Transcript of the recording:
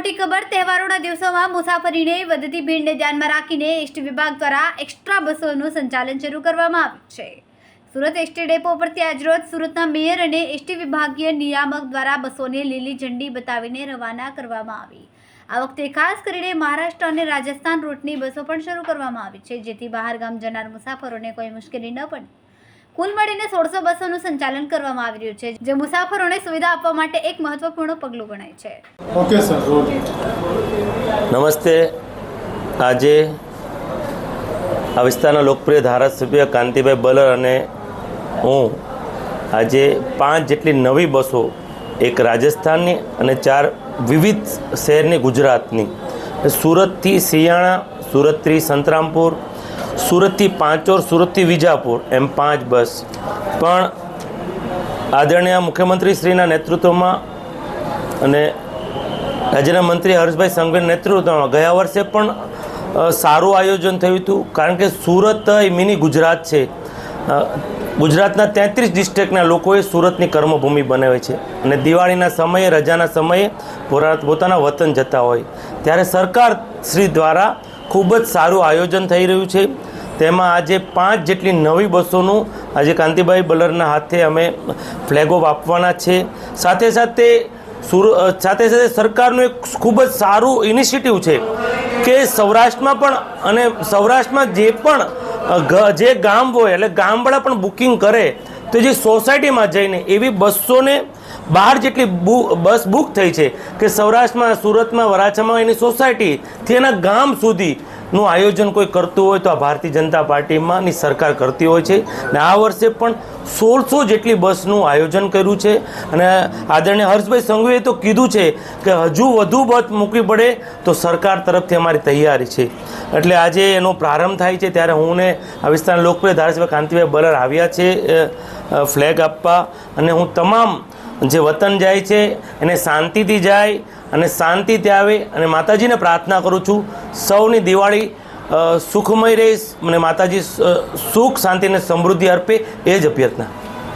મોટી ખબર તહેવારોના દિવસોમાં મુસાફરીને વધતી ભીડને ધ્યાનમાં રાખીને એસટી વિભાગ દ્વારા એક્સ્ટ્રા બસોનું સંચાલન શરૂ કરવામાં આવ્યું છે। સુરત એસટી ડેપો પરથી આજરોજ સુરતના મેયર અને એસટી વિભાગીય નિયામક દ્વારા બસોને લીલી ઝંડી બતાવીને રવાના કરવામાં આવી। આ વખતે ખાસ કરીને મહારાષ્ટ્ર અને રાજસ્થાન રૂટની બસો પણ શરૂ કરવામાં આવી છે, જેથી બહાર ગામ જનાર મુસાફરોને કોઈ મુશ્કેલી ન પડે। કુલ મળીને 1600 બસોનું સંચાલન કરવામાં આવી રહ્યું છે, જે મુસાફરોને સુવિધા આપવા માટે એક મહત્વપૂર્ણ પગલું ગણાય છે। ઓકે સર, નમસ્તે। આજે આ વિસ્તારના લોકપ્રિય ધારાસભ્ય કાંતિભાઈ બલર અને હું આજે 5 જેટલી નવી બસો, એક રાજસ્થાનની અને 4 વિવિધ શહેરની ગુજરાતની, સુરતથી સિયાણા, સુરતથી સંતરામપુર, સુરતથી પાંચોર, સુરતથી વિજાપુર, એમ 5 બસ પણ આદરણીય મુખ્યમંત્રી શ્રીના નેતૃત્વમાં અને રાજ્યના મંત્રી હર્ષભાઈ સંઘવીના નેતૃત્વમાં ગયા વર્ષે પણ સારું આયોજન થયું હતું, કારણ કે સુરત એ મિની ગુજરાત છે। ગુજરાતના 33 ડિસ્ટ્રિક્ટના લોકોએ સુરતની કર્મભૂમિ બનાવે છે અને દિવાળીના સમયે, રજાના સમયે પોતાના વતન જતા હોય ત્યારે સરકાર શ્રી દ્વારા ખૂબ જ સારું આયોજન થઈ રહ્યું છે। તેમાં આજે 5 જેટલી નવી બસોનું આજે કાંતિભાઈ બલરના હાથે અમે ફ્લેગ ઓફ આપવાના છે। સાથે સાથે સરકારનું એક ખૂબ જ સારું ઇનિશિયેટિવ છે કે સૌરાષ્ટ્રમાં પણ, અને સૌરાષ્ટ્રમાં જે ગામ હોય એટલે ગામવાળા પણ બુકિંગ કરે તો જે સોસાયટીમાં જઈને એવી 212 જેટલી બસ બુક થઈ છે કે સૌરાષ્ટ્રમાં, સુરતમાં, વરાછામાં એની સોસાયટીથી એના ગામ સુધીનું આયોજન કોઈ કરતું હોય તો આ ભારતીય જનતા પાર્ટીમાંની સરકાર કરતી હોય છે। અને આ વર્ષે પણ 1600 જેટલી બસનું આયોજન કર્યું છે અને આદરણીય હર્ષભાઈ સંઘવીએ તો કીધું છે કે હજુ વધુ બસ મૂકવી પડે તો સરકાર તરફથી અમારી તૈયારી છે। એટલે આજે એનો પ્રારંભ થાય છે ત્યારે હું ને આ વિસ્તારના લોકપ્રિય ધારાસભ્ય કાંતિભાઈ બલર આવ્યા છે ફ્લેગ આપવા, અને હું તમામ જે વતન જાય છે એને શાંતિથી જાય અને શાંતિથી આવે, અને માતાજીને પ્રાર્થના કરું છું સૌની દિવાળી સુખમય રહે અને માતાજી સુખ, શાંતિ અને સમૃદ્ધિ અર્પે, એ જ અભ્યર્થના।